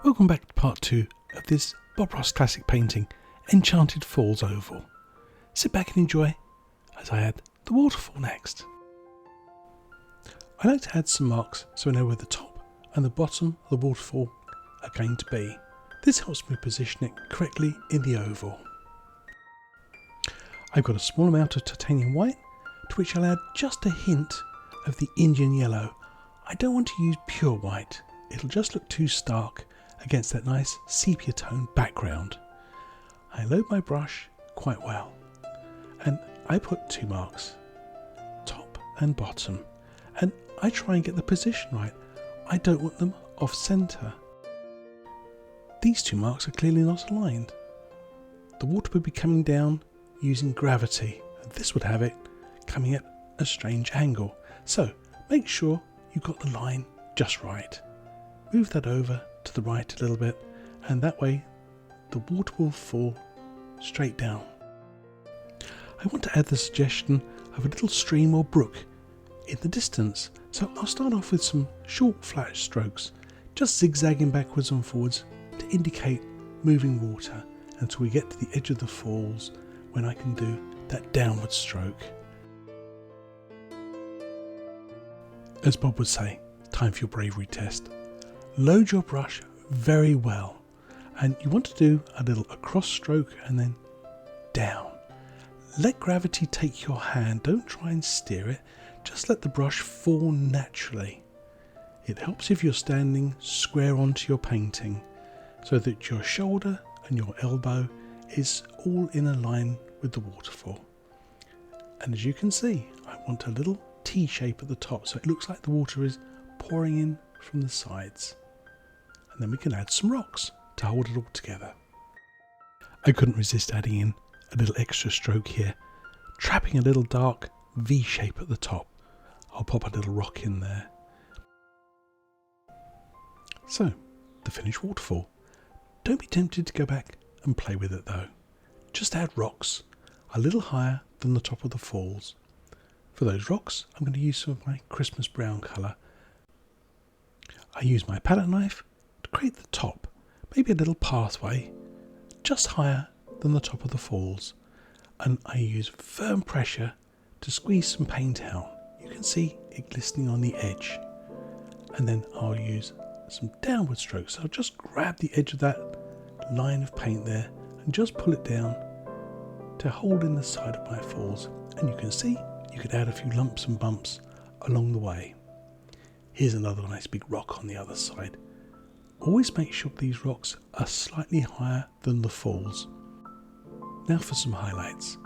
Welcome back to part 2 of this Bob Ross classic painting, Enchanted Falls Oval. Sit back and enjoy as I add the waterfall next. I like to add some marks so I know where the top and the bottom of the waterfall are going to be. This helps me position it correctly in the oval. I've got a small amount of titanium white to which I'll add just a hint of the Indian yellow. I don't want to use pure white, it'll just look too stark against that nice sepia tone background. I load my brush quite well and I put 2 marks, top and bottom, and I try and get the position right. I don't want them off centre. These 2 marks are clearly not aligned. The water would be coming down using gravity, and this would have it coming at a strange angle. So make sure you've got the line just right. Move that over to the right a little bit, and that way the water will fall straight down. I want to add the suggestion of a little stream or brook in the distance, so I'll start off with some short flat strokes, just zigzagging backwards and forwards to indicate moving water until we get to the edge of the falls, when I can do that downward stroke. As Bob would say, time for your bravery test. Load your brush very well, and you want to do a little across stroke and then down. Let gravity take your hand, don't try and steer it, just let the brush fall naturally. It helps if you're standing square onto your painting, so that your shoulder and your elbow is all in a line with the waterfall. And as you can see, I want a little T shape at the top, so it looks like the water is pouring in from the sides. And then we can add some rocks to hold it all together. I couldn't resist adding in a little extra stroke here, trapping a little dark V shape at the top. I'll pop a little rock in there. So, the finished waterfall. Don't be tempted to go back and play with it though. Just add rocks a little higher than the top of the falls. For those rocks, I'm going to use some of my Christmas brown colour. I use my palette knife to create the top, maybe a little pathway, just higher than the top of the falls. And I use firm pressure to squeeze some paint out. You can see it glistening on the edge. And then I'll use some downward strokes. So I'll just grab the edge of that line of paint there and just pull it down to hold in the side of my falls. And you can see you could add a few lumps and bumps along the way. Here's another nice big rock on the other side. Always make sure these rocks are slightly higher than the falls. Now for some highlights.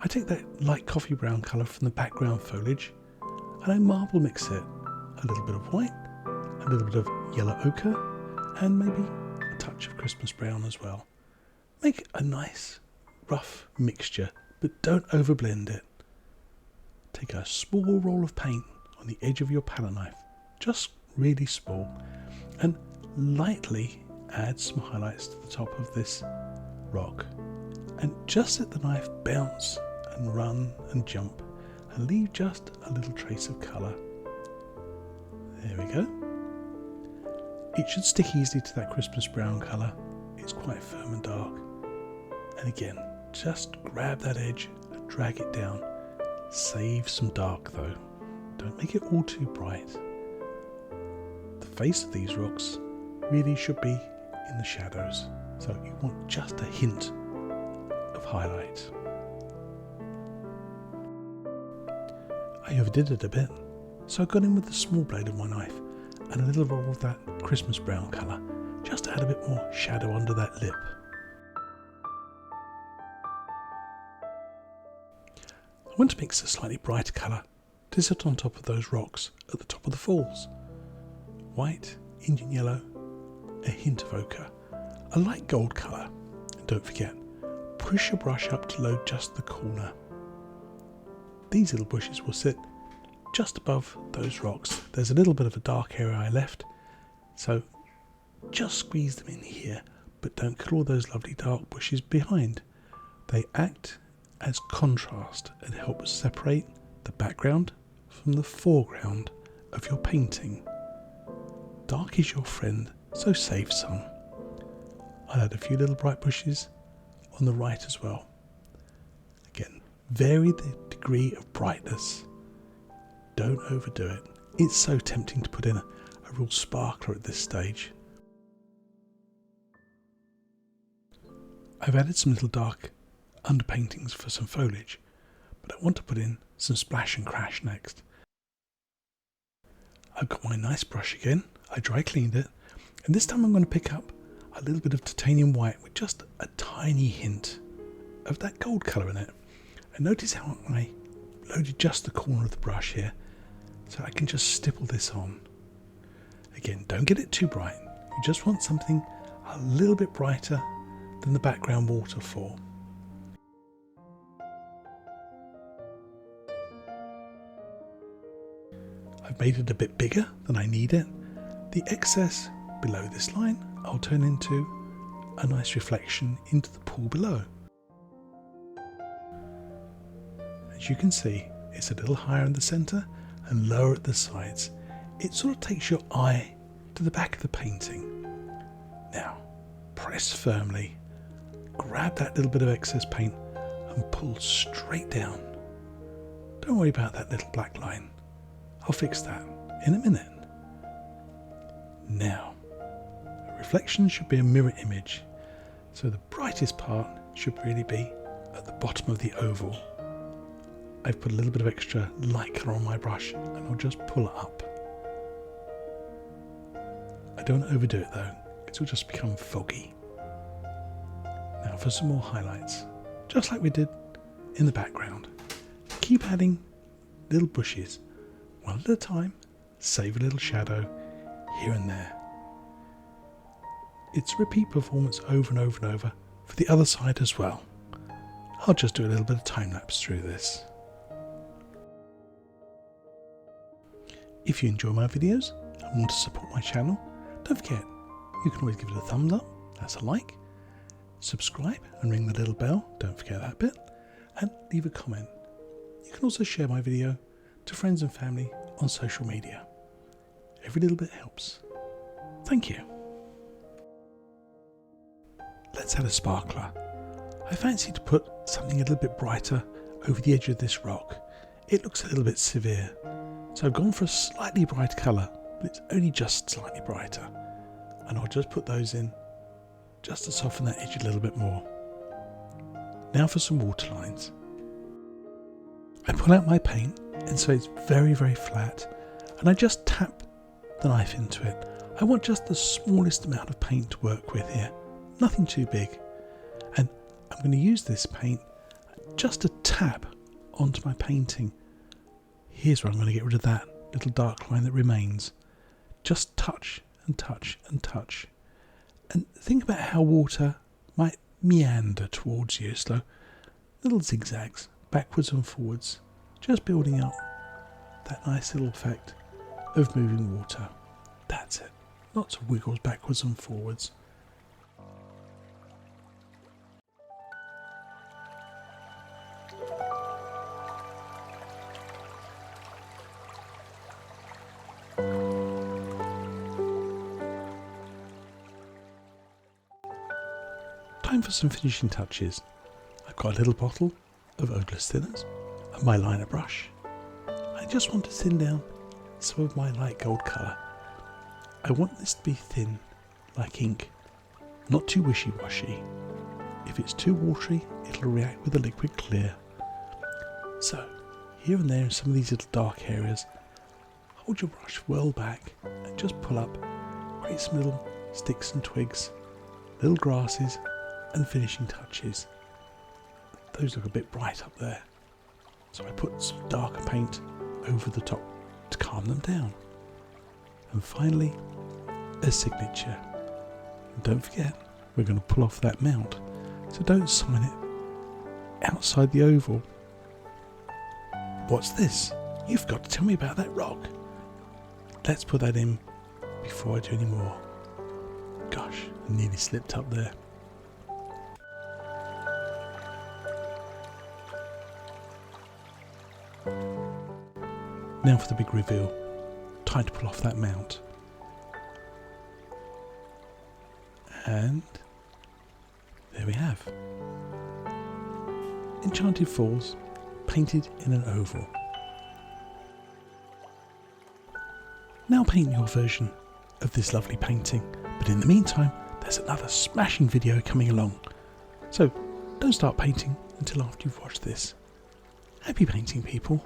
I take that light coffee brown colour from the background foliage and I marble mix it. A little bit of white, a little bit of yellow ochre, and maybe a touch of Christmas brown as well. Make a nice rough mixture, but don't overblend it. Take a small roll of paint on the edge of your palette knife, just really small, and lightly add some highlights to the top of this rock. And just let the knife bounce and run and jump and leave just a little trace of colour. There we go. It should stick easily to that Christmas brown colour. It's quite firm and dark. And again, just grab that edge and drag it down. Save some dark though. Don't make it all too bright. The face of these rocks really should be in the shadows, so you want just a hint of highlight. I overdid it a bit, so I got in with the small blade of my knife and a little roll of that Christmas brown colour, just to add a bit more shadow under that lip. I want to mix a slightly brighter colour to sit on top of those rocks at the top of the falls. White, Indian yellow, a hint of ochre, a light gold colour, and don't forget, push your brush up to load just the corner. These little bushes will sit just above those rocks. There's a little bit of a dark area I left, so just squeeze them in here, but don't cut all those lovely dark bushes behind. They act as contrast and help separate the background from the foreground of your painting. Dark is your friend, so save some. I'll add a few little bright bushes on the right as well. Again, vary the degree of brightness. Don't overdo it. It's so tempting to put in a real sparkler at this stage. I've added some little dark underpaintings for some foliage, but I want to put in some splash and crash next. I've got my nice brush again. I dry cleaned it, and this time I'm going to pick up a little bit of titanium white with just a tiny hint of that gold colour in it. And notice how I loaded just the corner of the brush here, so I can just stipple this on. Again, don't get it too bright. You just want something a little bit brighter than the background waterfall. I've made it a bit bigger than I need it. The excess below this line I'll turn into a nice reflection into the pool below. As you can see, it's a little higher in the centre and lower at the sides. It sort of takes your eye to the back of the painting. Now, press firmly, grab that little bit of excess paint and pull straight down. Don't worry about that little black line. I'll fix that in a minute. Now, a reflection should be a mirror image, so the brightest part should really be at the bottom of the oval. I've put a little bit of extra light colour on my brush and I'll just pull it up. I don't overdo it though, because it will just become foggy. Now for some more highlights, just like we did in the background. Keep adding little bushes, one at a time, save a little shadow here and there. It's a repeat performance over and over and over for the other side as well. I'll just do a little bit of time-lapse through this. If you enjoy my videos and want to support my channel, don't forget, you can always give it a thumbs up, that's a like, subscribe and ring the little bell, don't forget that bit, and leave a comment. You can also share my video to friends and family on social media. Every little bit helps. Thank you. Let's add a sparkler. I fancy to put something a little bit brighter over the edge of this rock. It looks a little bit severe, so I've gone for a slightly brighter colour, but it's only just slightly brighter. And I'll just put those in just to soften that edge a little bit more. Now for some waterlines. I pull out my paint, and so it's very, very flat, and I just tap the knife into it. I want just the smallest amount of paint to work with here, nothing too big. And I'm going to use this paint just to tap onto my painting. Here's where I'm going to get rid of that little dark line that remains. Just touch and touch and touch. And think about how water might meander towards you, so little zigzags, backwards and forwards, just building up that nice little effect of moving water. That's it. Lots of wiggles backwards and forwards. Time for some finishing touches. I've got a little bottle of odorless thinners and my liner brush. I just want to thin down some of my light gold colour. I want this to be thin, like ink, not too wishy-washy. If it's too watery, it'll react with the liquid clear. So, here and there in some of these little dark areas, hold your brush well back and just pull up, create some little sticks and twigs, little grasses and finishing touches. Those look a bit bright up there, so I put some darker paint over the top to calm them down. And finally, a signature. And don't forget, we're going to pull off that mount, so don't sign it outside the oval. What's this? You've got to tell me about that rock. Let's put that in before I do any more. Gosh, I nearly slipped up there. Now for the big reveal. Time to pull off that mount. And we have? Enchanted Falls, painted in an oval. Now paint your version of this lovely painting, but in the meantime, there's another smashing video coming along. So don't start painting until after you've watched this. Happy painting, people.